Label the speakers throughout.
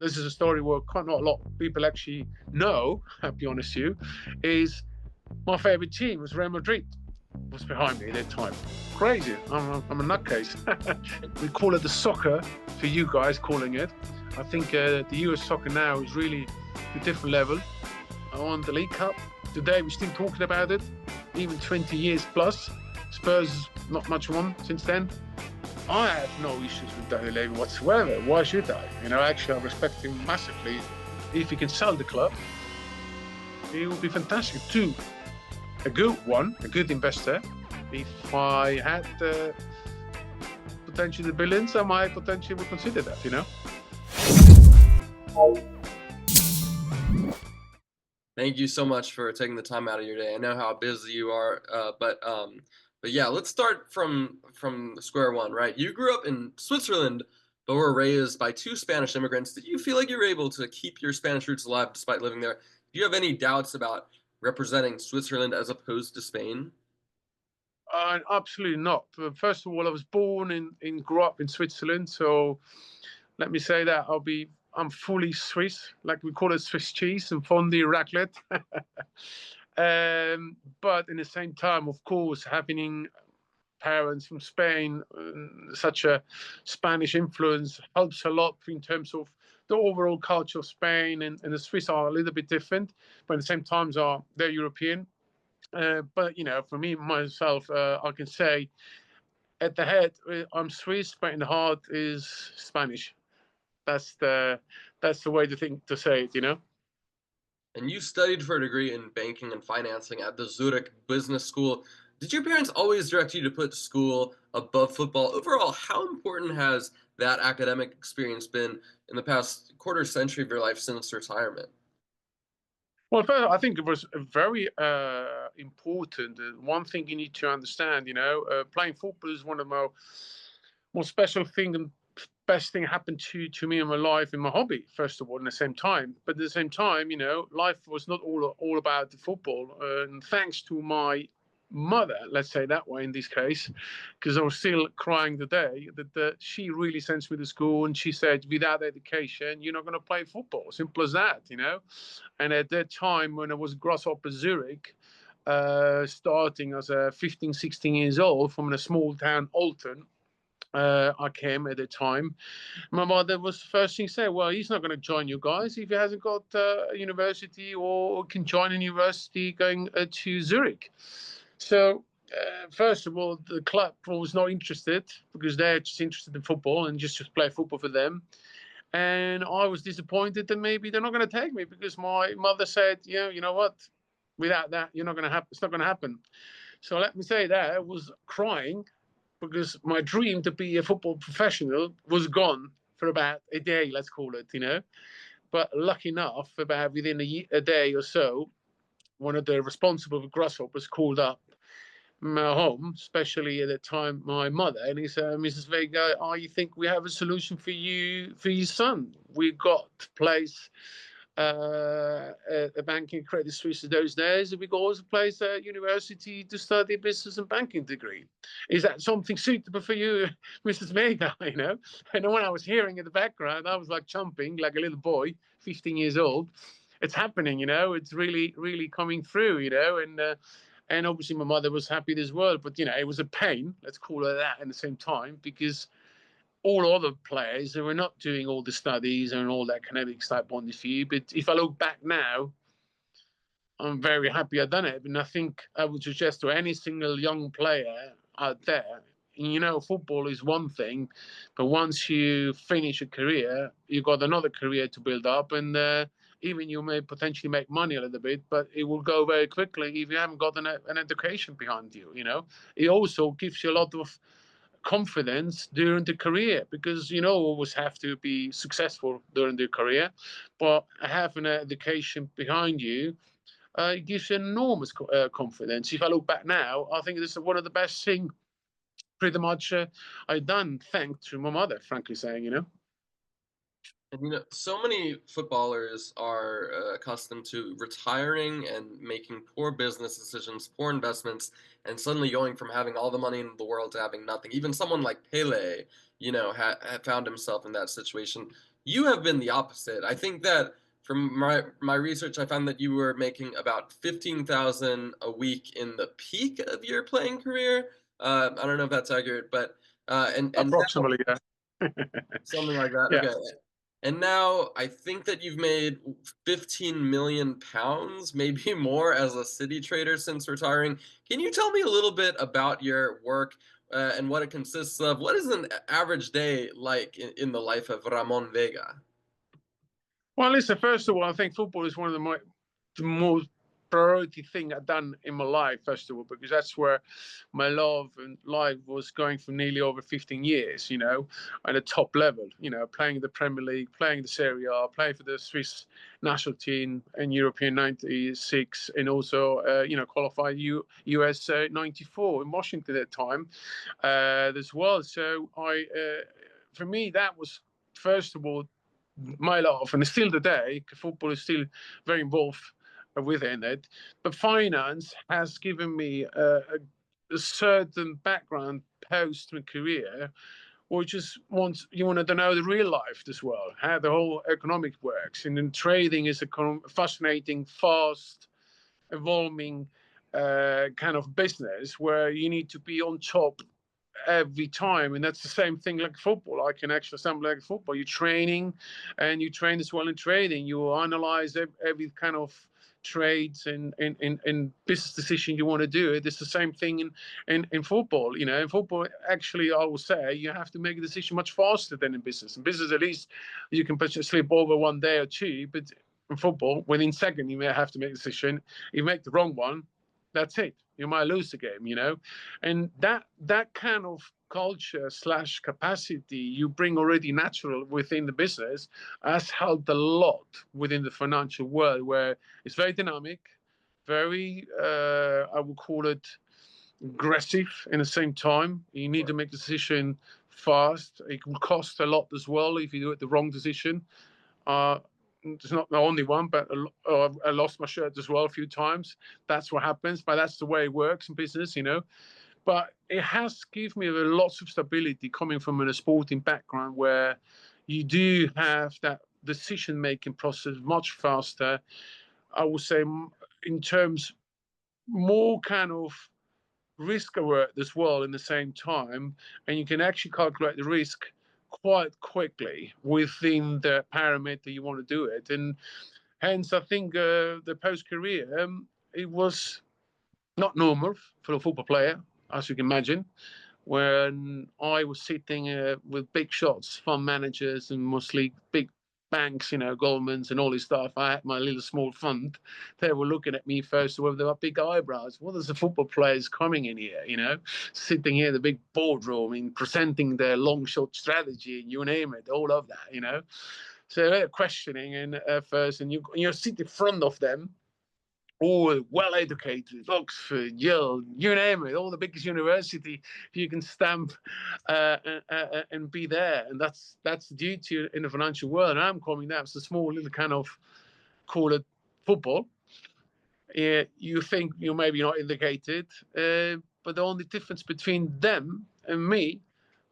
Speaker 1: this is a story where not a lot of people actually know, I'll be honest with you, is my favourite team was Real Madrid, was behind me at that time. Crazy. I'm a nutcase. We call it the soccer, for you guys calling it. I think the US soccer now is really a different level. I won the League Cup. Today we're still talking about it, even 20 years plus. Spurs not much won since then. I have no issues with Daniel Levy whatsoever. Why should I? Actually, I respect him massively. If he can sell the club, he will be fantastic too. A good investor. If I had potentially the billions, I might potentially would consider that,
Speaker 2: Thank you so much for taking the time out of your day. I know how busy you are, but yeah, let's start from square one, right? You grew up in Switzerland, but were raised by two Spanish immigrants. Did you feel like you were able to keep your Spanish roots alive despite living there? Do you have any doubts about representing Switzerland as opposed to Spain?
Speaker 1: Absolutely not. First of all, I was born grew up in Switzerland, so let me say that I'm fully Swiss, like we call it Swiss cheese and fondue raclette. But in the same time, of course, having parents from Spain, such a Spanish influence helps a lot in terms of the overall culture of Spain, and the Swiss are a little bit different, but at the same time they're European. But for me myself, I can say at the head I'm Swiss, but in the heart is Spanish. That's the way to say it.
Speaker 2: And you studied for a degree in banking and financing at the Zurich Business School. Did your parents always direct you to put school above football? Overall, how important has that academic experience been in the past quarter century of your life since retirement?
Speaker 1: Well, first, I think it was very important. One thing you need to understand, playing football is one of the more special thing and best thing happened to me in my life, in my hobby. First of all, in the same time, but at the same time, life was not all about the football. And thanks to my mother, let's say that way in this case, because I was still crying today that she really sends me to school, and she said, without education, you're not going to play football. Simple as that. And at that time, when I was Grasshopper Zurich, starting as a 15, 16 years old from a small town, Alton, I came at the time. My mother was first thing said, "Well, he's not going to join you guys if he hasn't got a university or can join a university going to Zurich." So, first of all, the club was not interested because they're just interested in football and just play football for them. And I was disappointed that maybe they're not going to take me because my mother said, you know what? Without that, you're not going to happen. It's not going to happen. So let me say that I was crying because my dream to be a football professional was gone for about a day, let's call it. But lucky enough, about within a day or so, one of the responsible for Grasshoppers called up my home, especially at the time my mother, and he said, "Mrs. Vega, I think we have a solution for your son. We got place a banking Credit Suisse those days, and we got also place at university to study business and banking degree. Is that something suitable for you, Mrs. Vega?" And when I was hearing in the background, I was like jumping like a little boy, 15 years old. It's happening. It's really, really coming through. And obviously my mother was happy as well, but it was a pain, let's call it that, at the same time, because all other players who were not doing all the studies and all that kinetics type point of view. But if I look back now, I'm very happy I've done it. And I think I would suggest to any single young player out there, football is one thing, but once you finish a career, you've got another career to build up, and even you may potentially make money a little bit, but it will go very quickly if you haven't got an education behind you. It also gives you a lot of confidence during the career because always have to be successful during the career, but having an education behind you, it gives you enormous confidence. If I look back now, I think this is one of the best things pretty much I've done, thanks to my mother, frankly saying.
Speaker 2: And so many footballers are accustomed to retiring and making poor business decisions, poor investments, and suddenly going from having all the money in the world to having nothing. Even someone like Pele, had found himself in that situation. You have been the opposite. I think that from my research, I found that you were making about 15,000 a week in the peak of your playing career. I don't know if that's accurate, but and now,
Speaker 1: Approximately, yeah.
Speaker 2: something like that.
Speaker 1: Yeah.
Speaker 2: Okay. And now I think that you've made 15 million pounds, maybe more, as a city trader since retiring. Can you tell me a little bit about your work and what it consists of? What is an average day like in the life of Ramon Vega?
Speaker 1: Well, listen, first of all, I think football is one of the most priority thing I've done in my life, first of all, because that's where my love and life was going for nearly over 15 years, at a top level, playing in the Premier League, playing the Serie A, playing for the Swiss national team in European 96, and also, qualified US 94 in Washington at the time as well. So for me, that was, first of all, my love, and still today, football is still very involved within it. But finance has given me a certain background post my career, which is once you wanted to know the real life as well, how the whole economic works. And then trading is a fascinating, fast, evolving kind of business where you need to be on top every time. And that's the same thing like football. I can actually something like football. You're training and you train as well in trading. You analyze every kind of trades and business decision you want to do. It's the same thing in football. In football, actually, I will say you have to make a decision much faster than in business. In business, at least you can slip over one day or two, but in football, within second, you may have to make a decision. You make the wrong one, that's it. You might lose the game. And that kind of culture / capacity you bring already natural within the business has helped a lot within the financial world, where it's very dynamic, very I would call it aggressive in the same time. You need to make a decision fast. It can cost a lot as well if you do it the wrong decision. It's not the only one, but I lost my shirt as well a few times. That's what happens, but that's the way it works in business. But it has given me lots of stability coming from a sporting background where you do have that decision-making process much faster. I would say in terms more kind of risk aware as well in the same time, and you can actually calculate the risk quite quickly within the parameter you want to do it. And hence, I think the post career, it was not normal for a football player, as you can imagine. When I was sitting with big shots, fund managers, and mostly big banks, Goldman's and all this stuff. I had my little small fund. They were looking at me first with their big eyebrows. What is the football players coming in here, sitting here in the big boardroom and presenting their long shot strategy, and you name it, all of that. So they're questioning and first, and you sit in front of them, all well educated, Oxford, Yale, you name it, all the biggest university you can stamp and be there. And that's due to in the financial world. And I'm coming down, it's a small little kind of, call it football. You think you're maybe not educated, but the only difference between them and me,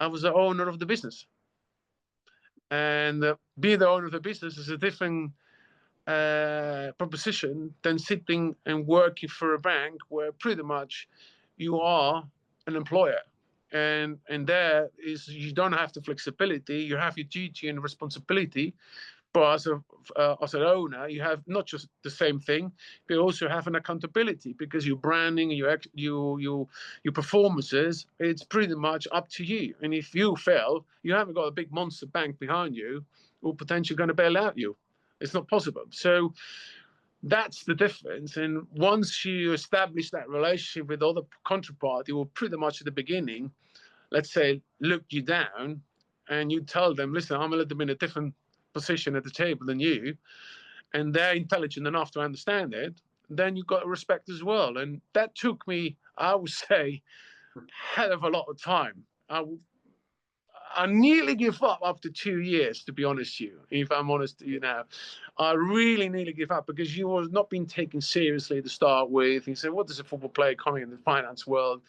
Speaker 1: I was the owner of the business. And be the owner of the business is a different proposition than sitting and working for a bank where pretty much you are an employer. And there is, you don't have the flexibility, you have your duty and responsibility. But as an owner, you have not just the same thing, but you also have an accountability, because your branding, your performances, it's pretty much up to you. And if you fail, you haven't got a big monster bank behind you who potentially going to bail out you. It's not possible. So that's the difference. And once you establish that relationship with other counterparty, will pretty much at the beginning, let's say, look you down, and you tell them, listen, I'm a little bit in a different position at the table than you, and they're intelligent enough to understand it, then you've got to respect as well. And that took me, I would say, hell of a lot of time. I nearly give up after 2 years, to be honest with you, if I'm honest with you now. I really nearly give up, because you were not being taken seriously to start with. You say, what does a football player coming in the finance world?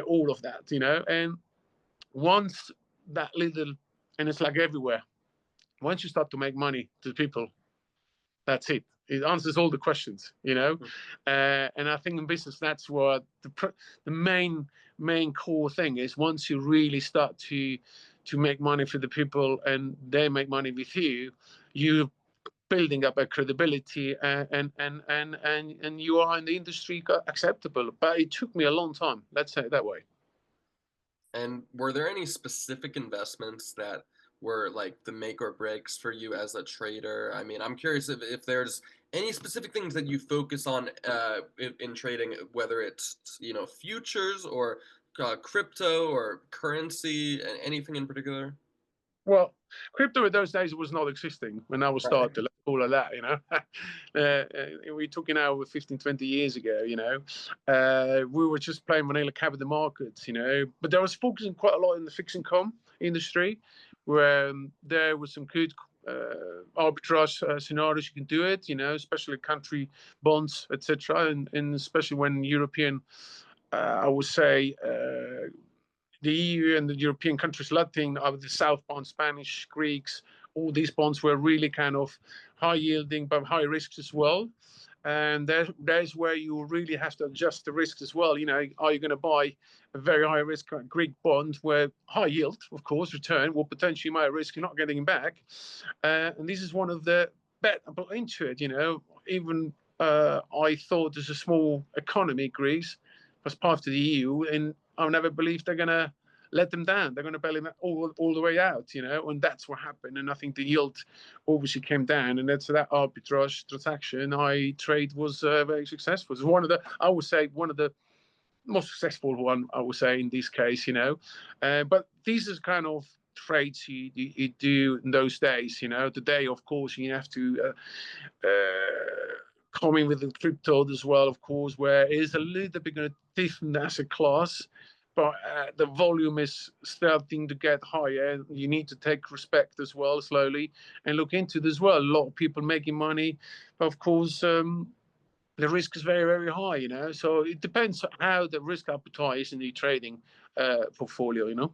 Speaker 1: All of that. And once that little, and it's like everywhere, once you start to make money to people, that's it. It answers all the questions, you know. And I think in business, that's what the main core thing is. Once you really start to make money for the people, and they make money with you, you building up a credibility, and you are in the industry acceptable. But it took me a long time. Let's say it that way.
Speaker 2: And were there any specific investments that were like the make or breaks for you as a trader? I mean, I'm curious if there's any specific things that you focus on in trading, whether it's, futures or crypto or currency, anything in particular?
Speaker 1: Well, crypto in those days was not existing when I was
Speaker 2: Right.
Speaker 1: started, let's call it that, we're talking now 15, 20 years ago, we were just playing vanilla capital markets, but I was focusing quite a lot in the fixed income industry, where there was some good arbitrage scenarios you can do it, especially country bonds, etc., and especially when European, I would say, the EU and the European countries, Latin, the South bonds, Spanish, Greeks, all these bonds were really kind of high yielding but high risks as well. And there's where you really have to adjust the risks as well. Are you going to buy a very high risk Greek bond where high yield, of course, return, will potentially might risk you're not getting it back? And this is one of the bet I put into it. Even I thought there's a small economy, Greece, as part of the EU, and I never believed they're going to let them down. They're going to bail them all the way out, and that's what happened. And I think the yield obviously came down, and that's that arbitrage transaction I trade was very successful. It's one of the, I would say, one of the most successful one, I would say, in this case, But these is kind of trades you do in those days, Today, of course, you have to come in with the crypto as well, of course, where it is a little bit different asset class, but the volume is starting to get higher. You need to take respect as well, slowly, and look into it as well. A lot of people making money, but of course, the risk is very, very high, So it depends on how the risk appetite is in the trading portfolio.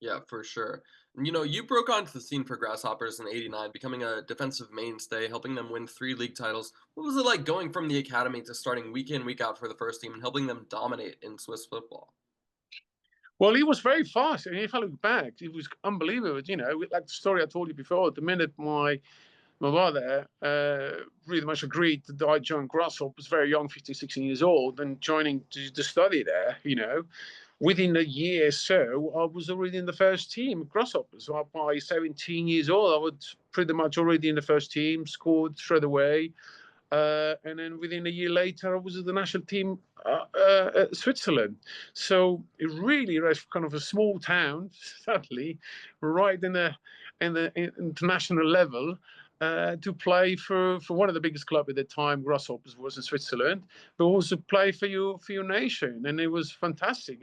Speaker 2: Yeah, for sure. And, you broke onto the scene for Grasshoppers in '89, becoming a defensive mainstay, helping them win 3 league titles. What was it like going from the academy to starting week in, week out for the first team and helping them dominate in Swiss football?
Speaker 1: Well, he was very fast. And if I look back, it was unbelievable. Like the story I told you before, the minute my mother really much agreed that I joined Grasshoppers very young, 15, 16 years old, and joining to study there, within a year or so, I was already in the first team at Grasshoppers. So by 17 years old, I was pretty much already in the first team, scored straight away. And then within a year later, I was at the national team at Switzerland. So it really was kind of a small town, sadly, right in the international level. To play for one of the biggest clubs at the time, Grasshoppers was in Switzerland, but also play for your nation, and it was fantastic.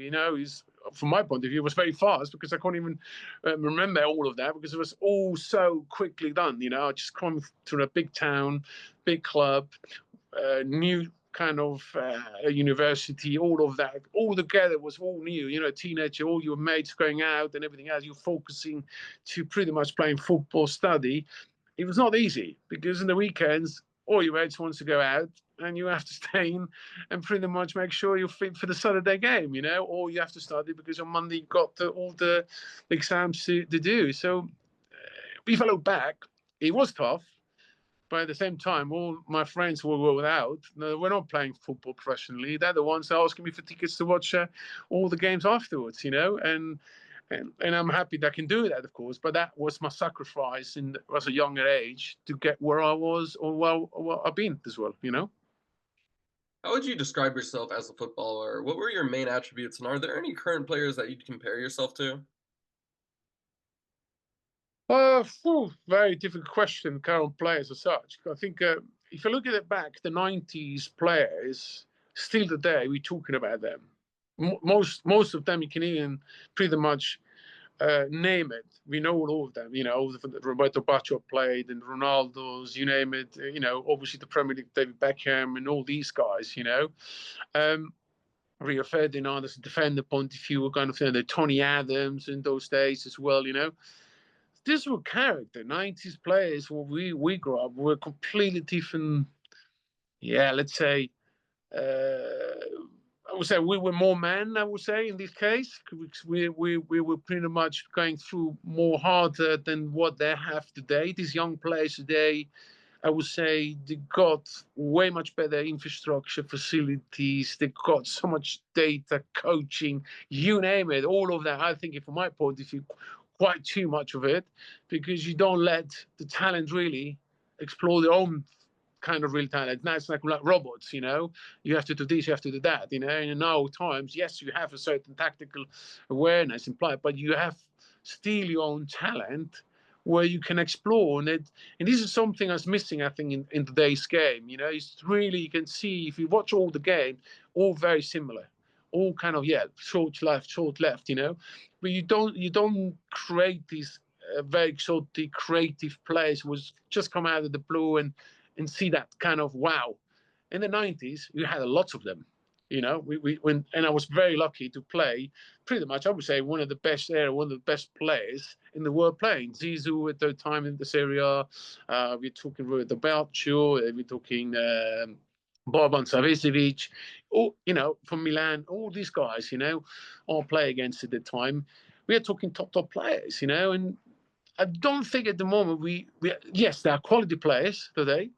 Speaker 1: From my point of view, it was very fast because I can't even remember all of that because it was all so quickly done. I just come to a big town, big club, new kind of university, all of that, all together was all new. Teenager, all your mates going out and everything else. You're focusing to pretty much playing football, study. It was not easy because in the weekends, all your mates wants to go out and you have to stay in and pretty much make sure you're fit for the Saturday game, or you have to study because on Monday you've got all the exams to do. So if I look back, it was tough. But at the same time, all my friends who were without, we're not playing football professionally. They're the ones asking me for tickets to watch all the games afterwards, and I'm happy that I can do that, of course. But that was my sacrifice as a younger age to get where I was or where I've been as well.
Speaker 2: How would you describe yourself as a footballer? What were your main attributes, and are there any current players that you'd compare yourself to?
Speaker 1: Very difficult question, current players as such. I think if you look at it back, the 90s players, still today, we're talking about them. Most of them, you can even pretty much name it. We know all of them. Roberto Baggio played, and Ronaldo's, you name it. Obviously the Premier League, David Beckham, and all these guys. Rio Ferdinand as a defender point of view, kind of the Tony Adams in those days as well. this were character. 90s players, when we grew up, were completely different. Yeah, let's say. I would say we were more men. I would say in this case, we were pretty much going through more harder than what they have today. These young players today, I would say they got way much better infrastructure, facilities. They got so much data, coaching, you name it, all of that. I think, from my point of view, quite too much of it, because you don't let the talent really explore their own kind of real talent. Now it's like robots, you have to do this, you have to do that, and now times, yes, you have a certain tactical awareness implied, but you have still your own talent where you can explore. And this is something that's missing, I think, in today's game. It's really, you can see if you watch all the game, all very similar, all kind of, yeah, short left, but you don't create these very exotic creative players who just come out of the blue and see that kind of wow. In the 90s, we had lots of them. And I was very lucky to play pretty much, I would say, one of the best players in the world playing. Zizou at the time in the Serie. We're talking about the Balcio, we're talking Boban Savicevic, from Milan, all these guys, all play against at the time. We are talking top players, and I don't think at the moment we yes, they are quality players today,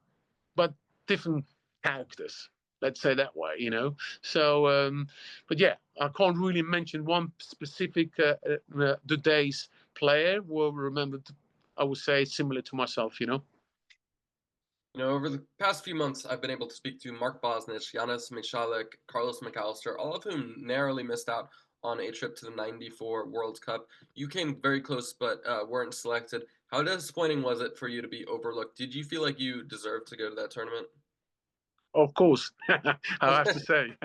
Speaker 1: but different characters. Let's say that way. So, but yeah, I can't really mention one specific today's player will remember. I would say similar to myself.
Speaker 2: Over the past few months, I've been able to speak to Mark Bosnich, Janis Michalek, Carlos McAllister, all of whom narrowly missed out on a trip to the '94 World Cup. You came very close, but weren't selected. How disappointing was it for you to be overlooked? Did you feel like you deserved to go to that tournament?
Speaker 1: Of course, I have to say,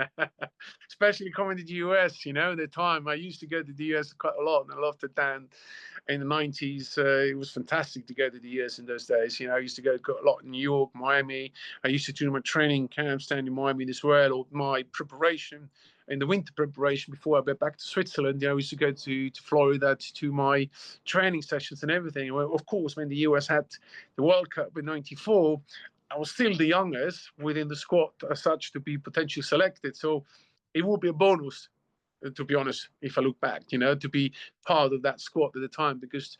Speaker 1: especially coming to the US. The time I used to go to the US quite a lot, and I loved it then. In the 90s, it was fantastic to go to the US in those days. I used to go a lot in New York, Miami. I used to do my training camps down in Miami as well, or my preparation in the winter preparation before I went back to Switzerland. I used to go to Florida to do my training sessions and everything. Well, of course, when the US had the World Cup in '94, I was still the youngest within the squad as such to be potentially selected. So it would be a bonus, to be honest, if I look back, to be part of that squad at the time, because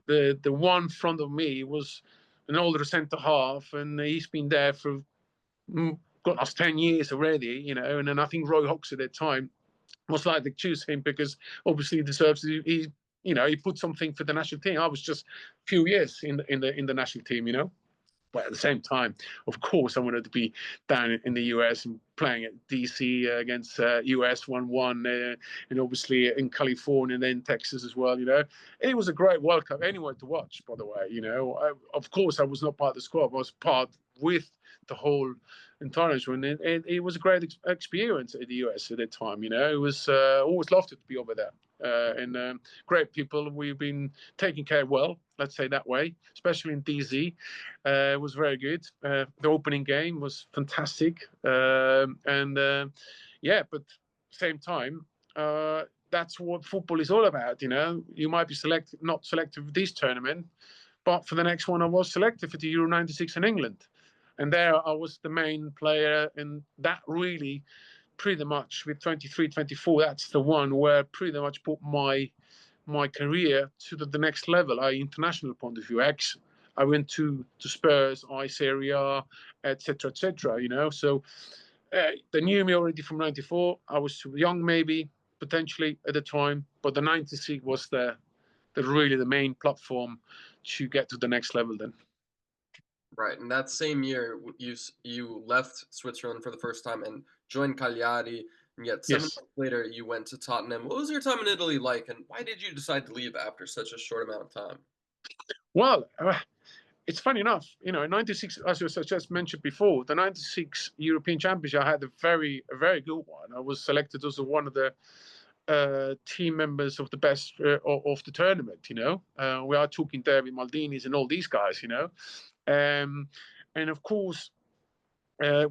Speaker 1: the one in front of me was an older centre half, and he's been there for got us 10 years already, and then I think Roy Hawks at that time most likely choose him because obviously he deserves he put something for the national team. I was just a few years in the national team. But at the same time, of course, I wanted to be down in the US and playing at DC against US 1-1, and obviously in California and then Texas as well. It was a great World Cup anyway to watch. By the way, of course, I was not part of the squad. I was part with the whole entire one, and it was a great experience at the US at that time. It was always loved it to be over there. And great people. We've been taken care of well, let's say that way, especially in DZ. It was very good. The opening game was fantastic. Yeah, but same time, that's what football is all about. You might be not selected for this tournament, but for the next one, I was selected for the Euro '96 in England. And there I was the main player, and that really pretty much with 23, 24, that's the one where pretty much put my career to the next level, international point of view. I went to Spurs, Serie, etc., etc. So they knew me already from '94. I was too young, maybe potentially at the time, but the '96 was the really the main platform to get to the next level. Then.
Speaker 2: Right, and that same year, you left Switzerland for the first time and joined Cagliari, and yet 7 months later, you went to Tottenham. What was your time in Italy like, and why did you decide to leave after such a short amount of time?
Speaker 1: Well, it's funny enough, in '96, as I just mentioned before, the '96 European Championship, I had a very good one. I was selected as one of the team members of the best of the tournament. We are talking David Maldini's and all these guys. And of course, I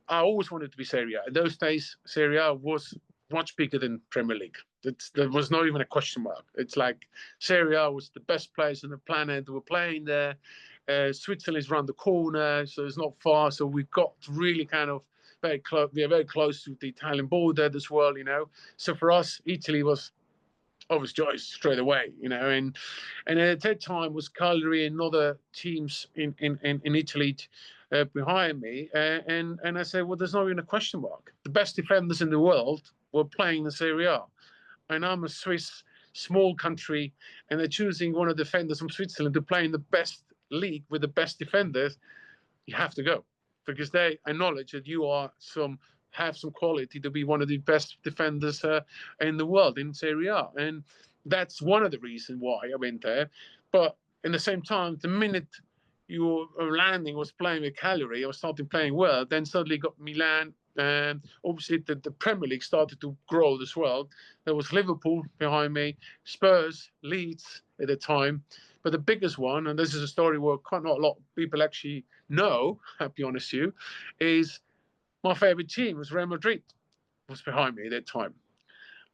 Speaker 1: always wanted to be Serie A. In those days, Serie A was much bigger than Premier League. There was not even a question mark. It's like Serie was the best place on the planet. We're playing there. Switzerland is around the corner, so it's not far. So we got really kind of very close. We are very close to the Italian border as well, you know. So for us, Italy was obvious choice straight away, you know. And at that time was Cagliari and other teams in Italy behind me. And I said, well, there's not even a question mark. The best defenders in the world were playing the Serie A. And I'm a Swiss small country, and they're choosing one of the defenders from Switzerland to play in the best league with the best defenders. You have to go, because they acknowledge that you have some quality to be one of the best defenders in the world in Serie A. And that's one of the reasons why I went there. But in the same time, the minute your landing was playing with Cagliari, I was starting playing well, then suddenly got Milan, and obviously the Premier League started to grow as well. There was Liverpool behind me, Spurs, Leeds at the time. But the biggest one, and this is a story where quite not a lot of people actually know, I'll be honest with you, is my favorite team was Real Madrid, was behind me at that time.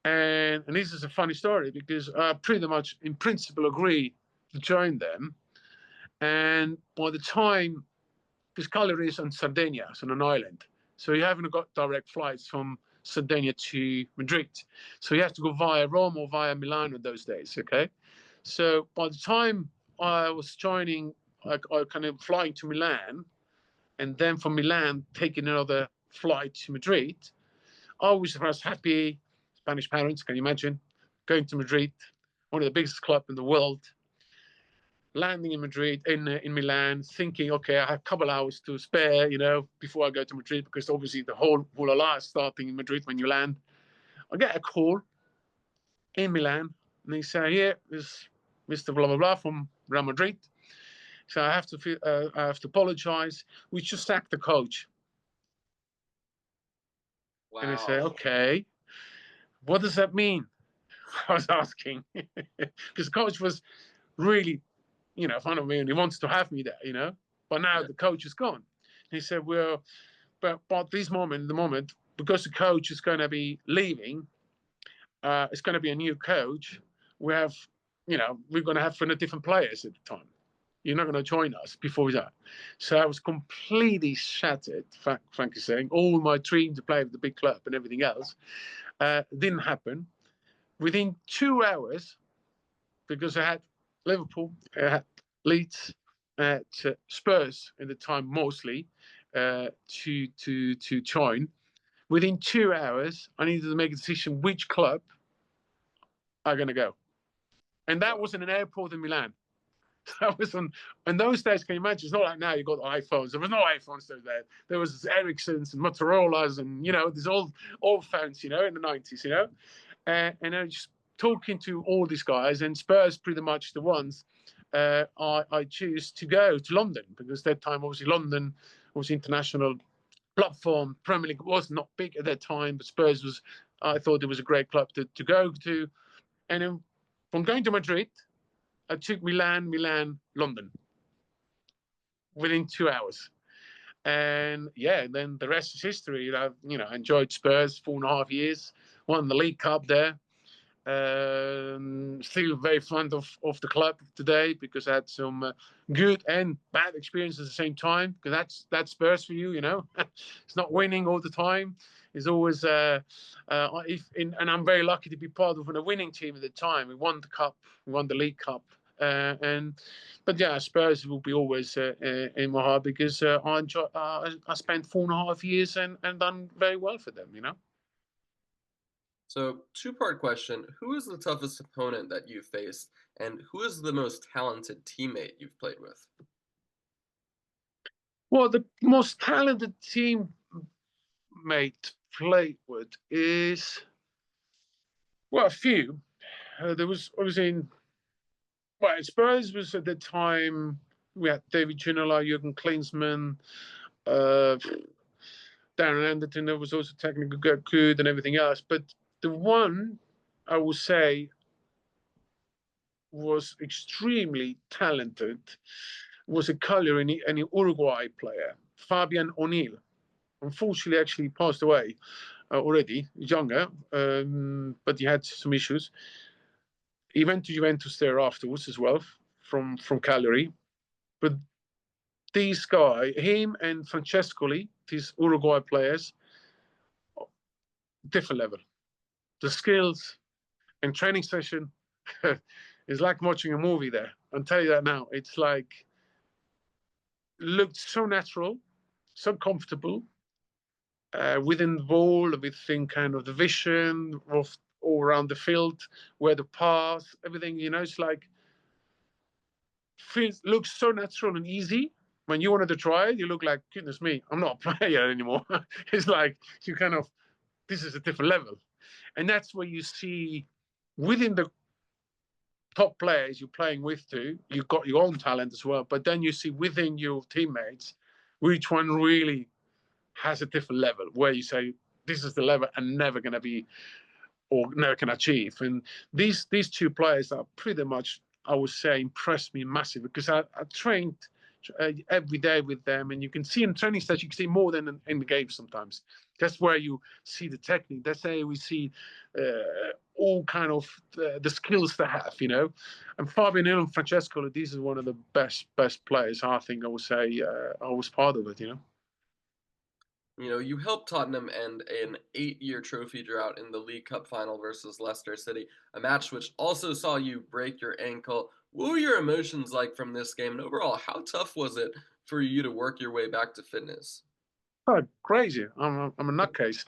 Speaker 1: And this is a funny story because I pretty much in principle agreed to join them. And by the time, because Cagliari is on Sardinia, it's on an island, so you haven't got direct flights from Sardinia to Madrid. So you have to go via Rome or via Milan in those days, okay? So by the time I was joining, I kind of flying to Milan, and then from Milan taking another flight to Madrid, I was happy. Spanish parents, can you imagine? Going to Madrid, one of the biggest clubs in the world, landing in Madrid, in Milan, thinking, okay, I have a couple hours to spare, you know, before I go to Madrid, because obviously the whole hula is starting in Madrid when you land. I get a call in Milan, and they say, here is Mr. Blah, blah, blah from Real Madrid. So I have to apologize. We just sacked the coach.
Speaker 2: Wow.
Speaker 1: And I say, okay, what does that mean? I was asking, because the coach was really, you know, fond of me, and he wants to have me there, you know. But now the coach is gone. He said, well, but the moment, because the coach is going to be leaving, it's going to be a new coach. We have, you know, we're going to have different players at the time. You're not going to join us before that. So I was completely shattered, frankly saying. All my dream to play with the big club and everything else didn't happen. Within 2 hours, because I had Liverpool, I had Leeds, Spurs at the time mostly to join. Within 2 hours, I needed to make a decision which club I'm going to go. And that was in an airport in Milan. That was in those days, can you imagine? It's not like now you've got iPhones. There was no iPhones there. There was Ericssons and Motorola's and, you know, these old phones, you know, in the 90s, you know. And I was just talking to all these guys, and Spurs pretty much the ones I choose to go to London, because that time, obviously, London was international platform. Premier League was not big at that time, but Spurs was, I thought it was a great club to go to. And then from going to Madrid, I took Milan, London within 2 hours. And yeah, then the rest is history. I enjoyed Spurs 4.5 years, won the League Cup there. Still very fond of the club today, because I had some good and bad experiences at the same time, because that's Spurs for you, you know. It's not winning all the time. It's always and I'm very lucky to be part of a winning team at the time. We won the cup, we won the League Cup, but yeah, Spurs will be always in my heart, because I spent 4.5 years and done very well for them, you know.
Speaker 2: So, two-part question. Who is the toughest opponent that you've faced, and who is the most talented teammate you've played with?
Speaker 1: Well, the most talented teammate played with is, well, a few. There was obviously, Spurs was at the time, we had David Ginola, Jurgen Klinsmann, Darren Anderton, that was also technically good and everything else. But the one I would say was extremely talented was a color and an Uruguay player, Fabian O'Neill. Unfortunately, actually passed away already, younger, but he had some issues. He went to Juventus there afterwards as well, from Cagliari. But these guys, him and Francescoli, these Uruguay players, different level. The skills and training session is like watching a movie there. I'll tell you that now. It's like, looked so natural, so comfortable within the ball, within kind of the vision of all around the field, where the pass, everything, it's like, looks so natural and easy. When you wanted to try it, you look like, goodness me, I'm not a player anymore. It's like you kind of, this is a different level. And that's where you see within the top players you're playing with too, you've got your own talent as well. But then you see within your teammates, which one really has a different level where you say, this is the level I'm never going to be or never can achieve. And these two players are pretty much, I would say, impressed me massively because I trained every day with them, and you can see in training sessions, you can see more than in the game sometimes. That's where you see the technique. That's where we see all kind of the skills they have, And Fabian and Francesco, these are one of the best players. I think I would say I was part of it,
Speaker 2: You helped Tottenham end an 8-year trophy drought in the League Cup final versus Leicester City, a match which also saw you break your ankle. What were your emotions like from this game? And overall, how tough was it for you to work your way back to fitness?
Speaker 1: Oh, crazy. I'm a nutcase.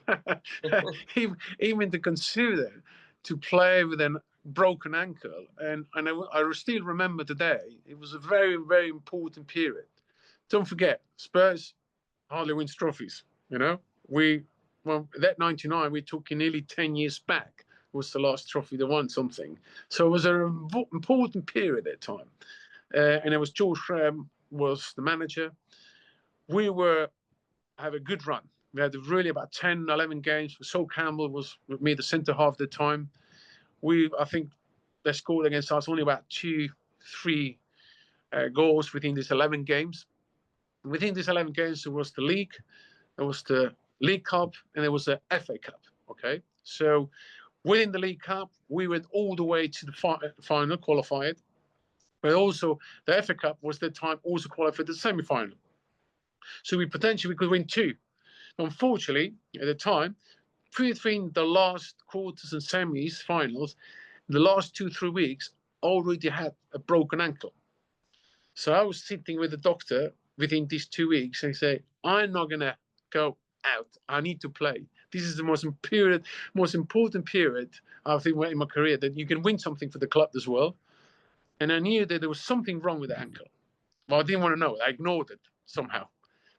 Speaker 1: Even to consider to play with a broken ankle. And I still remember today, it was a very, very important period. Don't forget, Spurs hardly wins trophies. That 99 we took in nearly 10 years back was the last trophy they won something. So it was an important period at that time. And it was George Graham was the manager. We have a good run. We had really about 10, 11 games. Sol Campbell was with me, the centre half at the time. I think they scored against us only about 2-3 goals within these 11 games. Within these 11 games, there was the league, there was the League Cup, and there was the FA Cup. Okay, so within the League Cup, we went all the way to the final, qualified. But also, the FA Cup was the time also qualified for the semi-final. So we potentially could win two. Unfortunately, at the time, between the last quarters and semis, finals, the last 2-3 weeks, already had a broken ankle. So I was sitting with the doctor within these 2 weeks and say, I'm not going to go out. I need to play. This is the most important period, I think, in my career, that you can win something for the club as well. And I knew that there was something wrong with the ankle. Well, I didn't want to know. I ignored it somehow.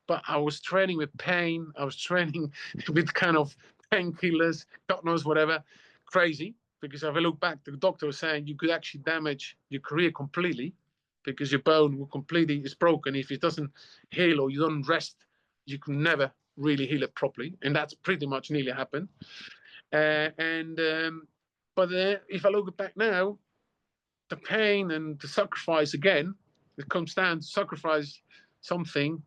Speaker 1: But I was training with pain. I was training with kind of painkillers, God knows whatever, crazy. Because if I look back, the doctor was saying you could actually damage your career completely because your bone will completely is broken. If it doesn't heal or you don't rest, you can never really heal it properly. And that's pretty much nearly happened. But if I look back now, the pain and the sacrifice again, it comes down to sacrifice something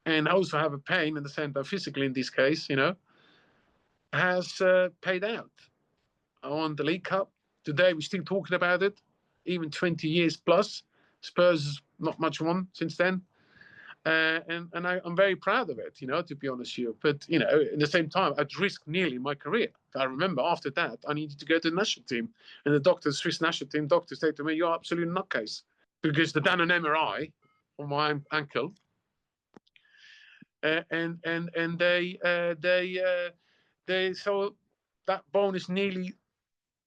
Speaker 1: and also have a pain in the sense that physically in this case, has paid out. I won the League Cup. Today we're still talking about it, even 20 years plus. Spurs not much won since then. And I'm very proud of it, to be honest with you. But, at the same time, I'd risked nearly my career. I remember after that, I needed to go to the national team. And the Swiss national team doctor said to me, you're absolutely nutcase. Because they done an MRI on my ankle. And they so that bone is nearly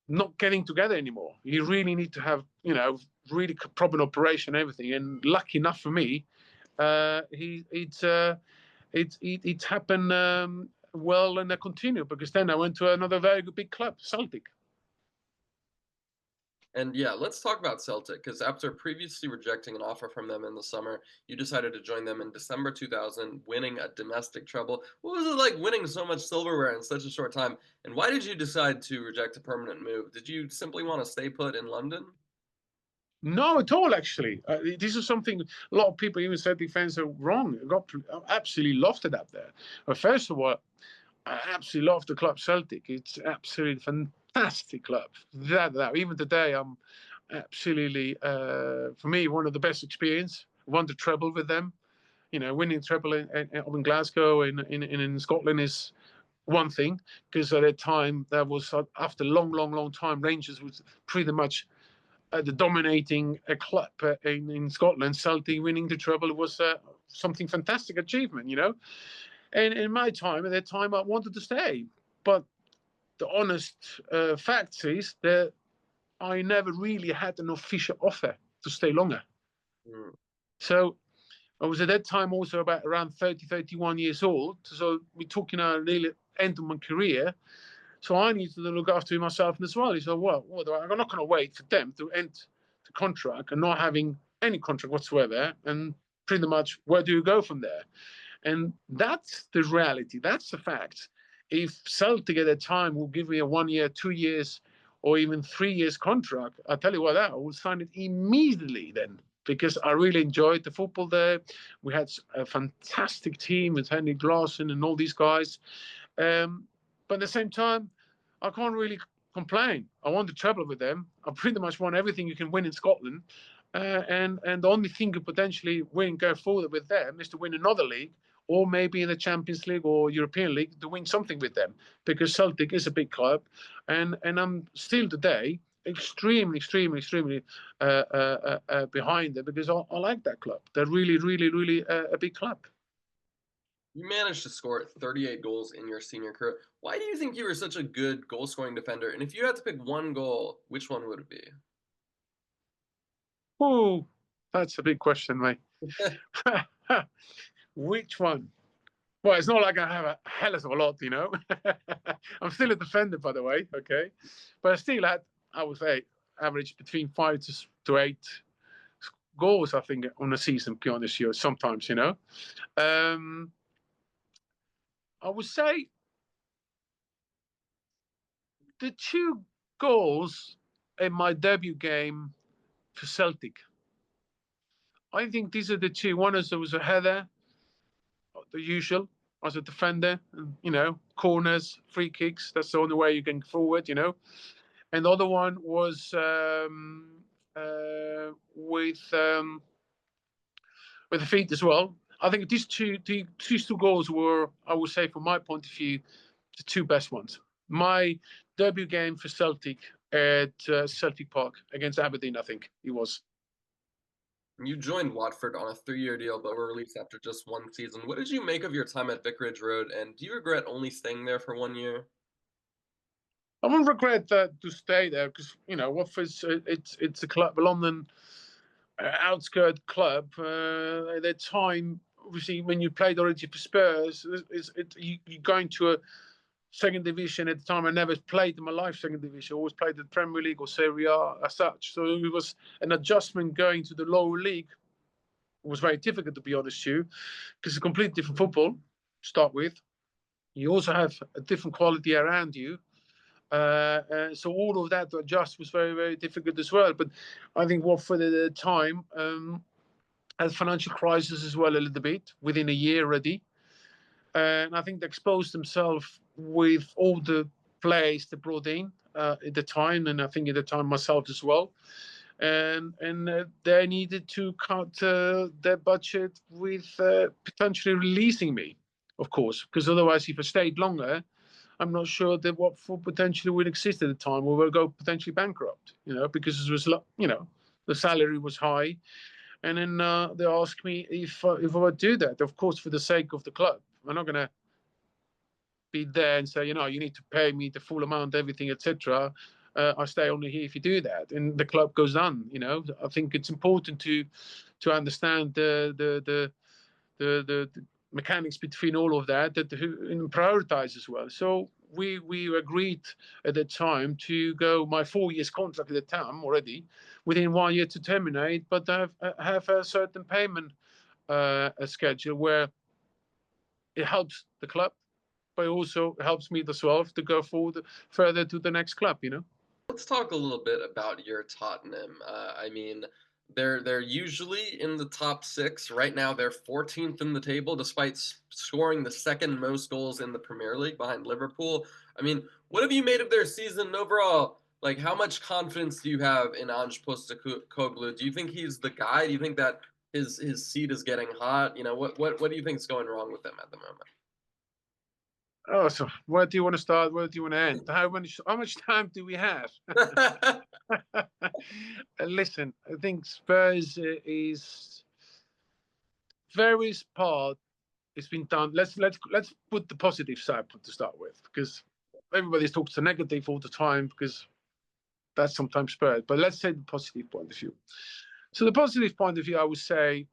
Speaker 1: not getting together anymore. You really need to have, really proper operation, everything. And lucky enough for me, it's happened well, and I continue because then I went to another very good big club, Celtic.
Speaker 2: And yeah, let's talk about Celtic, because after previously rejecting an offer from them in the summer, you decided to join them in December 2000, winning a domestic treble. What was it like winning so much silverware in such a short time? And why did you decide to reject a permanent move? Did you simply want to stay put in London?
Speaker 1: No, at all, actually. This is something a lot of people, even Celtic fans, are wrong. I absolutely loved it up there. First of all, I absolutely love the club Celtic. It's absolutely fantastic club. That even today, I'm absolutely for me one of the best experience. Won the treble with them. You know, winning treble in Glasgow in Scotland is one thing, because at that time that was after long time. Rangers was pretty much the dominating club in Scotland. Celtic winning the treble was something fantastic achievement, you know. And in my time, at that time, I wanted to stay, but the honest fact is that I never really had an official offer to stay longer.
Speaker 2: Mm.
Speaker 1: So I was at that time also about around 30, 31 years old. So we're talking nearly end of my career. So I needed to look after myself as well. He said, well, I'm not going to wait for them to end the contract and not having any contract whatsoever. And pretty much, where do you go from there? And that's the reality. That's the fact. If Celtic at that time will give me a 1 year, 2 years, or even 3 years contract, I tell you what, I will sign it immediately then, because I really enjoyed the football there. We had a fantastic team with Henry Glasson and all these guys. But at the same time, I can't really complain. I won the treble with them. I pretty much won everything you can win in Scotland. And the only thing you potentially win go forward with them is to win another league, or maybe in the Champions League or European League to win something with them, because Celtic is a big club, and I'm still today extremely behind them, because I like that club. They're really a big club.
Speaker 2: You managed to score 38 goals in your senior career. Why do you think you were such a good goal scoring defender? And if you had to pick one goal, which one would it be?
Speaker 1: Oh, that's a big question, mate. Which one? Well, it's not like I have a hell of a lot, you know. I'm still a defender, by the way, okay, but I still had, I would say, average between 5 to 8 goals, I think, on a season. To be honest, here sometimes, you know. Um, I would say the 2 goals in my debut game for Celtic. I think these are the two. One is there was a header, the usual, as a defender, and, you know, corners, free kicks. That's the only way you can forward, you know. And the other one was with the feet as well. I think these two goals were, I would say, from my point of view, the two best ones. My debut game for Celtic at Celtic Park against Aberdeen, I think it was.
Speaker 2: You joined Watford on a 3-year deal, but were released after just one season. What did you make of your time at Vicarage Road, and do you regret only staying there for 1 year?
Speaker 1: I wouldn't regret that to stay there, because, you know, Watford's it's a club, a London outskirt club. At that time, obviously, when you played already for Spurs, you're going to a second division. At the time, I never played in my life second division. I always played the Premier League or Serie A as such. So it was an adjustment going to the lower league. It was very difficult, to be honest with you, because it's a completely different football to start with. You also have a different quality around you. So all of that to adjust was very difficult as well. But I think Watford at the time had a financial crisis as well, a little bit within a year already. And I think they exposed themselves with all the players they brought in at the time, and I think at the time myself as well. And they needed to cut their budget with potentially releasing me, of course, because otherwise, if I stayed longer, I'm not sure that Watford potentially would exist at the time, or will go potentially bankrupt. You know, because it was, you know, the salary was high, and then they asked me if I would do that. Of course, for the sake of the club, I'm not going to be there and say, you know, you need to pay me the full amount, everything, etc. I stay only here if you do that, and the club goes on. You know, I think it's important to understand the mechanics between all of that, and prioritize as well. So we agreed at the time to go my 4 years contract at the time already within 1 year to terminate, but have a certain payment a schedule where it helps the club, but it also helps me as well to go forward further to the next club. You know.
Speaker 2: Let's talk a little bit about your Tottenham. I mean, They're usually in the top 6. Right now, they're 14th in the table, despite scoring the second most goals in the Premier League behind Liverpool. I mean, what have you made of their season overall? Like, how much confidence do you have in Ange Postecoglou? Do you think he's the guy? Do you think that his seat is getting hot? You know, what do you think is going wrong with them at the moment?
Speaker 1: Oh, so where do you want to start? Where do you want to end? How much time do we have? Listen, I think Spurs is various part. It's been done. Let's put the positive side to start with, because everybody talks the negative all the time, because that's sometimes Spurs. But let's say the positive point of view. So the positive point of view, I would say,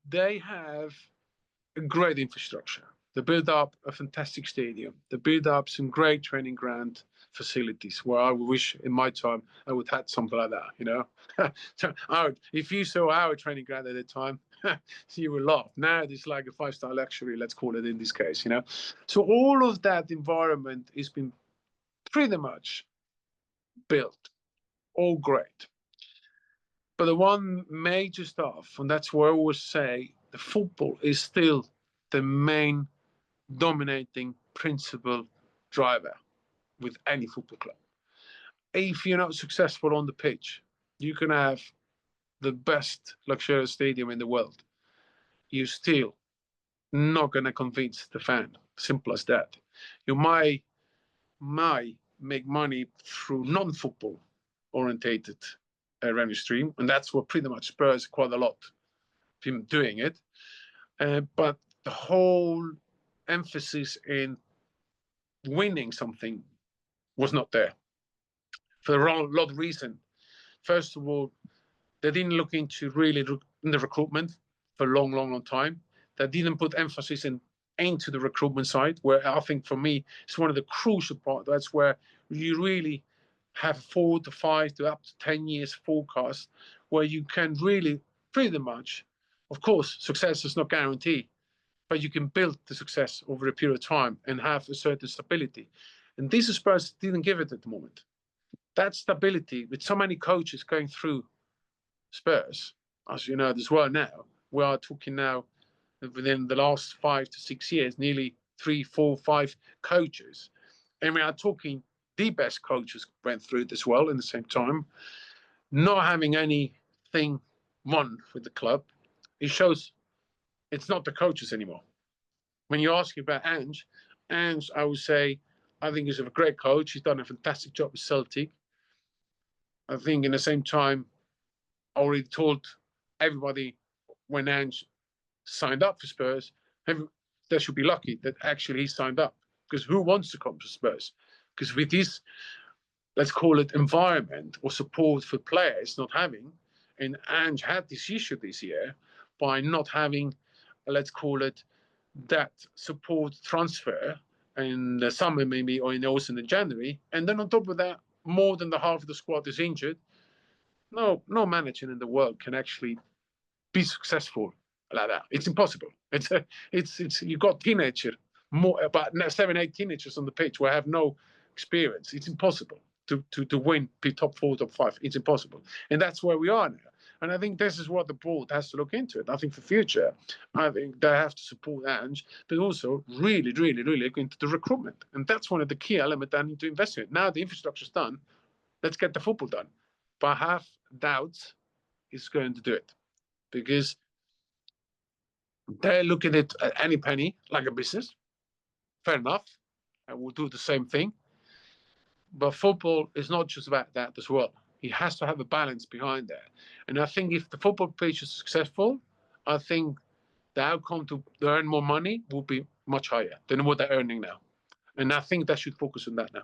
Speaker 1: they have a great infrastructure. They build up a fantastic stadium. They build up some great training ground facilities, where I wish in my time I would have had something like that, you know. So if you saw our training ground at the time, you would laugh. Now it's like a 5-star luxury, let's call it in this case, you know. So all of that environment has been pretty much built, all great. But the one major stuff, and that's where I always say the football is still the main dominating principal driver with any football club. If you're not successful on the pitch, you can have the best luxurious stadium in the world. You're still not going to convince the fan. Simple as that. You might make money through non-football orientated revenue stream, and that's what pretty much Spurs quite a lot him doing it. But the whole emphasis in winning something was not there for a lot of reasons. First of all, they didn't look into really in the recruitment for a long time. They didn't put emphasis into the recruitment side, where I think for me it's one of the crucial parts. That's where you really have 4 to 5 to up to 10 years forecast, where you can really pretty much, of course, success is not guaranteed, but you can build the success over a period of time and have a certain stability. And this Spurs didn't give it at the moment. That stability, with so many coaches going through Spurs, as you know as well now, we are talking now within the last 5 to 6 years, nearly 3, 4, 5 coaches. And we are talking the best coaches went through it as well in the same time, not having anything won with the club. It shows it's not the coaches anymore. When you ask about Ange, I would say, I think he's a great coach. He's done a fantastic job with Celtic. I think in the same time, I already told everybody when Ange signed up for Spurs, they should be lucky that actually he signed up. Because who wants to come to Spurs? Because with this, let's call it environment or support for players not having, and Ange had this issue this year by not having, let's call it, that support transfer in the summer maybe, or also in the January. And then on top of that, more than the half of the squad is injured. No manager in the world can actually be successful like that. It's impossible. It's you got teenager, more about 7, 8 teenagers on the pitch who have no experience. It's impossible to win, be top 4, top 5. It's impossible, and that's where we are now. And I think this is what the board has to look into it. I think for future, I think they have to support Ange, but also really look into the recruitment. And that's one of the key elements they need to invest in. Now the infrastructure's done, let's get the football done. But I have doubts he's going to do it, because they're looking at any penny like a business. Fair enough. I will do the same thing. But football is not just about that as well. He has to have a balance behind that. And I think if the football pitch is successful, I think the outcome to earn more money will be much higher than what they're earning now. And I think they should focus on that now.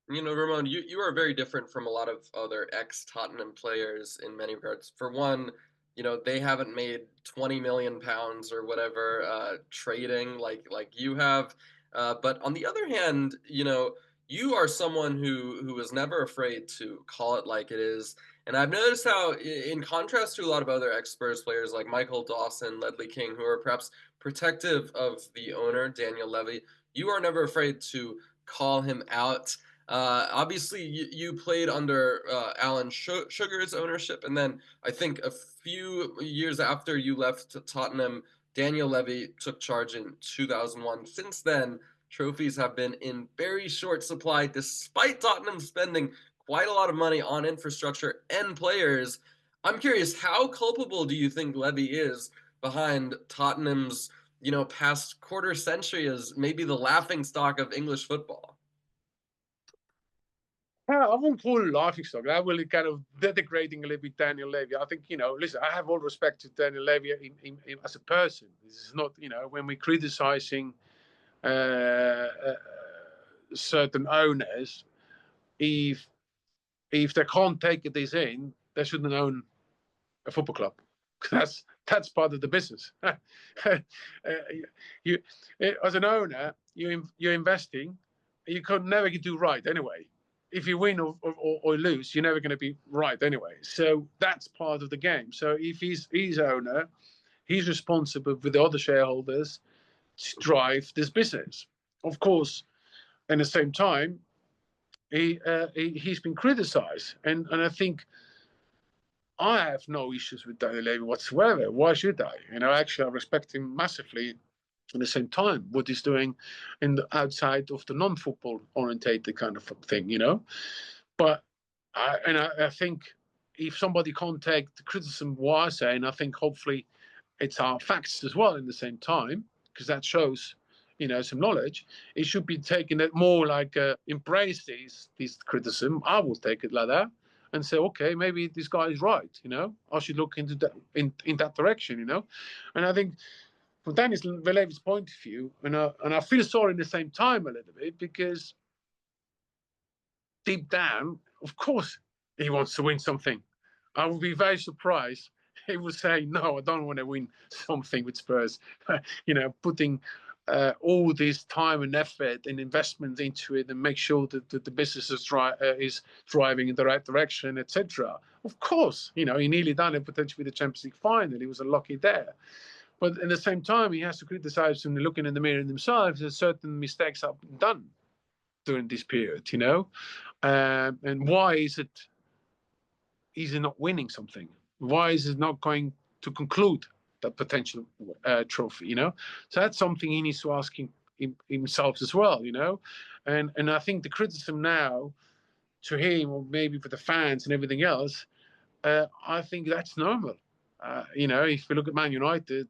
Speaker 2: You know, Ramon, you are very different from a lot of other ex-Tottenham players in many regards. For one, you know, they haven't made 20 million pounds or whatever trading like you have. But on the other hand, you know, you are someone who is never afraid to call it like it is. And I've noticed how, in contrast to a lot of other ex-Spurs players like Michael Dawson, Ledley King, who are perhaps protective of the owner, Daniel Levy, you are never afraid to call him out. Obviously, you played under Alan Sugar's ownership, and then I think a few years after you left Tottenham, Daniel Levy took charge in 2001. Since then, trophies have been in very short supply, despite Tottenham spending quite a lot of money on infrastructure and players. I'm curious, how culpable do you think Levy is behind Tottenham's, past quarter century as maybe the laughing stock of English football?
Speaker 1: Yeah, I won't call it laughing stock. That will kind of denigrating a little bit Daniel Levy. I think, listen, I have all respect to Daniel Levy as a person. This is not, when we're criticizing certain owners, if they can't take this in, they shouldn't own a football club. That's part of the business. You, as an owner, you're investing. You could never do right anyway. If you win or lose, you're never going to be right anyway. So that's part of the game. So if he's owner, he's responsible with the other shareholders to drive this business. Of course, at the same time, he's been criticized, and I think I have no issues with Daniel Levy whatsoever. Why should I? Actually, I respect him massively. At the same time, what he's doing outside of the non-football orientated kind of thing, But I think if somebody can't take the criticism what I say, and I think hopefully it's our facts as well in the same time, because that shows, some knowledge. It should be taken it more like embrace these criticism. I will take it like that and say, okay, maybe this guy is right. I should look into that in that direction. And I think from Daniel Levy's point of view, and I feel sorry in the same time a little bit, because deep down, of course, he wants to win something. I would be very surprised. He would say, no, I don't want to win something with Spurs. Putting all this time and effort and investment into it and make sure that the business is driving in the right direction, etc. Of course, he nearly done it potentially with the Champions League final. He was unlucky there. But at the same time, he has to criticize and looking in the mirror himself that certain mistakes have been done during this period, and why is it not winning something? Why is it not going to conclude that potential trophy? So that's something he needs to ask himself as well. And I think the criticism now to him, or maybe for the fans and everything else, I think that's normal. If you look at Man United,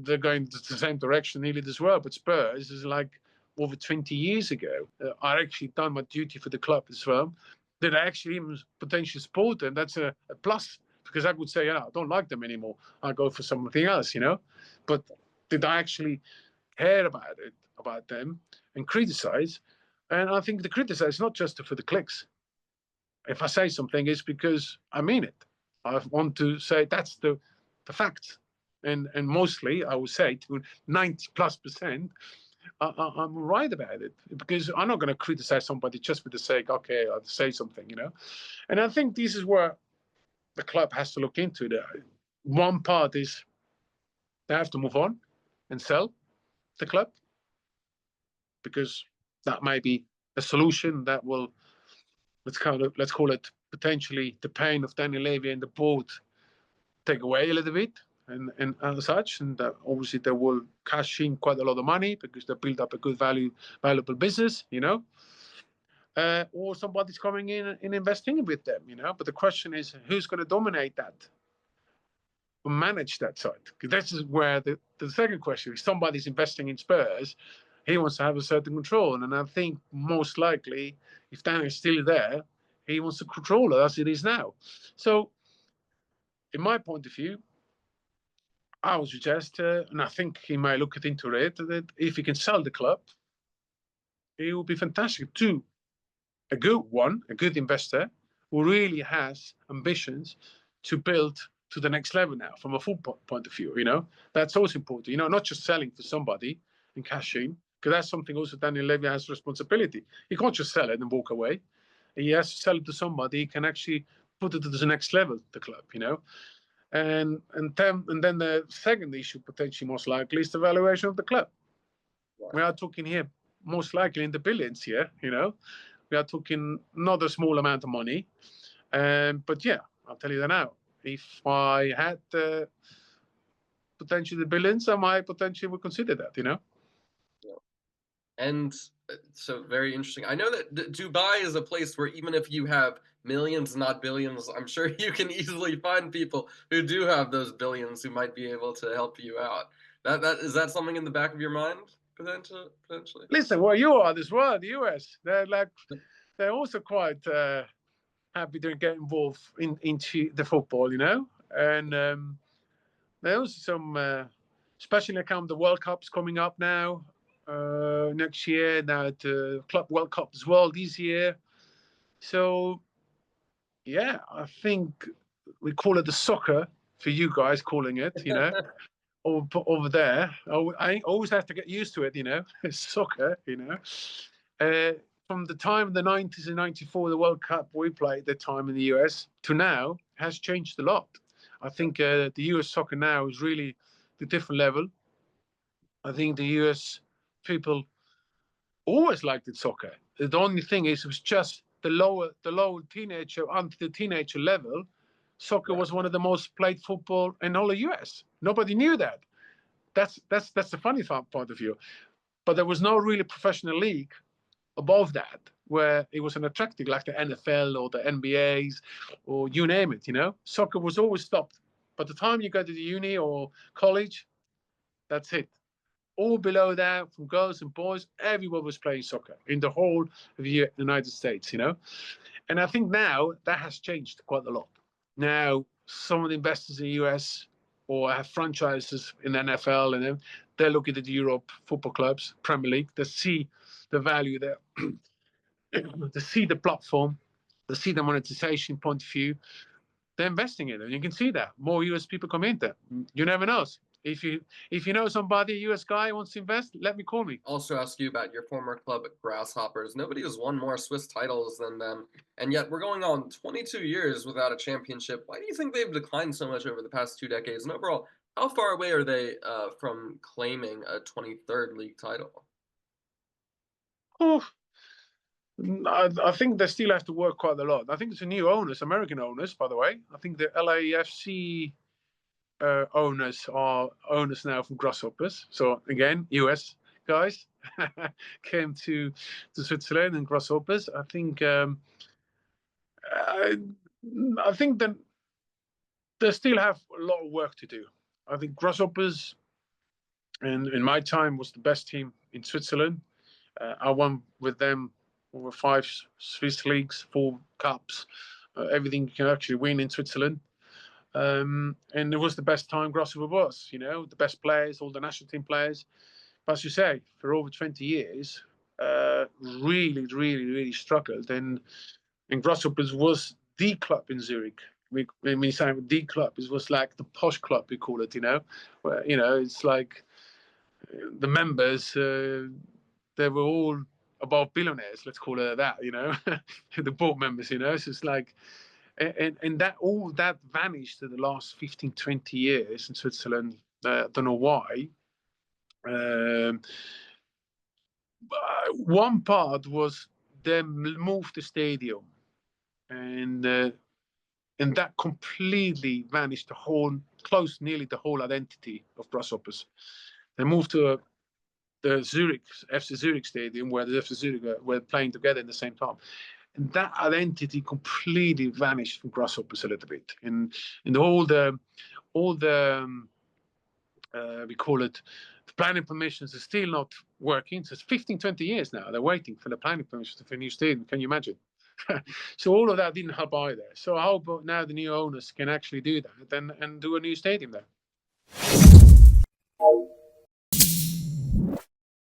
Speaker 1: they're going the same direction nearly as well. But Spurs is like over 20 years ago. I actually done my duty for the club as well. Did I actually even potentially support them? That's a plus, because I would say, I don't like them anymore. I'll go for something else, But did I actually care about them and criticize? And I think the criticize is not just for the clicks. If I say something, it's because I mean it. I want to say that's the fact. And mostly, I would say to 90+%, I'm right about it, because I'm not going to criticize somebody just for the sake, okay, I'll say something, And I think this is where the club has to look into it. One part is they have to move on and sell the club, because that may be a solution that will, let's call it potentially the pain of Daniel Levy and the board take away a little bit. And such, and obviously they will cash in quite a lot of money because they build up a good valuable business, or somebody's coming in and investing with them, But the question is, who's going to dominate that, manage that side? Because this is where the second question is, somebody's investing in Spurs, he wants to have a certain control, and I think most likely, if Daniel's still there, he wants to control it as it is now. So, in my point of view, I would suggest, and I think he might look into it, that if he can sell the club, it will be fantastic to a good investor who really has ambitions to build to the next level now from a football point of view. That's also important. Not just selling for somebody and cashing, because that's something also Daniel Levy has responsibility. He can't just sell it and walk away. He has to sell it to somebody who can actually put it to the next level, the club. And then the second issue, potentially most likely, is the valuation of the club. Right. We are talking here most likely in the billions here. We are talking not a small amount of money. But yeah, I'll tell you that now. If I had potentially the billions, I might potentially would consider that.
Speaker 2: And so very interesting. I know that Dubai is a place where even if you have millions, not billions, I'm sure you can easily find people who do have those billions who might be able to help you out. Is that something in the back of your mind potentially?
Speaker 1: Listen, well, you are as well. The US, they're also quite happy to get involved into the football, and there's also some, especially come the World Cup's coming up now. Next year, now the Club World Cup as well this year. So, yeah, I think we call it the soccer for you guys calling it, over there. I always have to get used to it, It's soccer, From the time of the 90s and 94, the World Cup we played at the time in the US to now has changed a lot. I think the US soccer now is really the different level. I think the US people always liked it soccer. The only thing is, it was just the lower teenager under the teenager level. Soccer was one of the most played football in all the US. Nobody knew that. That's the funny part of view. But there was no really professional league above that where it was an attractive, like the NFL or the NBAs or you name it. Soccer was always stopped. By the time you go to the uni or college, that's it. All below that, from girls and boys, everyone was playing soccer in the whole of the United States, And I think now that has changed quite a lot. Now, some of the investors in the US or have franchises in the NFL, and they're looking at the Europe football clubs, Premier League. They see the value there. They see the platform. They see the monetization point of view. They're investing in it. And you can see that more US people come in there. You never know. If you know somebody, a US guy wants to invest, call me.
Speaker 2: Also ask you about your former club, Grasshoppers. Nobody has won more Swiss titles than them, and yet we're going on 22 years without a championship. Why do you think they've declined so much over the past 2 decades? And overall, how far away are they from claiming a 23rd league title?
Speaker 1: Oh, I think they still have to work quite a lot. I think it's a new owners, American owners, by the way. I think the LAFC owners are owners now from Grasshoppers. So again, US guys came to Switzerland and Grasshoppers. I think that they still have a lot of work to do. I think Grasshoppers, and in my time, was the best team in Switzerland. I won with them over 5 Swiss leagues, 4 cups, everything you can actually win in Switzerland. And it was the best time Grasshopper was, the best players, all the national team players. But as you say, for over 20 years, really, really, really struggled. And Grasshoppers was the club in Zurich. When we say the club, it was like the posh club, we call it, where, it's like the members, they were all above billionaires, let's call it that, the board members, so it's like, and that all that vanished in the last 15, 20 years in Switzerland. I don't know why. One part was they moved the stadium, and that completely vanished nearly the whole identity of Grasshoppers. They moved to the Zurich, FC Zurich stadium, where the FC Zurich were playing together at the same time. And that identity completely vanished from Grasshoppers a little bit. And all the we call it, the planning permissions are still not working. So it's 15, 20 years now. They're waiting for the planning permissions for a new stadium. Can you imagine? So all of that didn't help either. So I hope now the new owners can actually do that and do a new stadium there.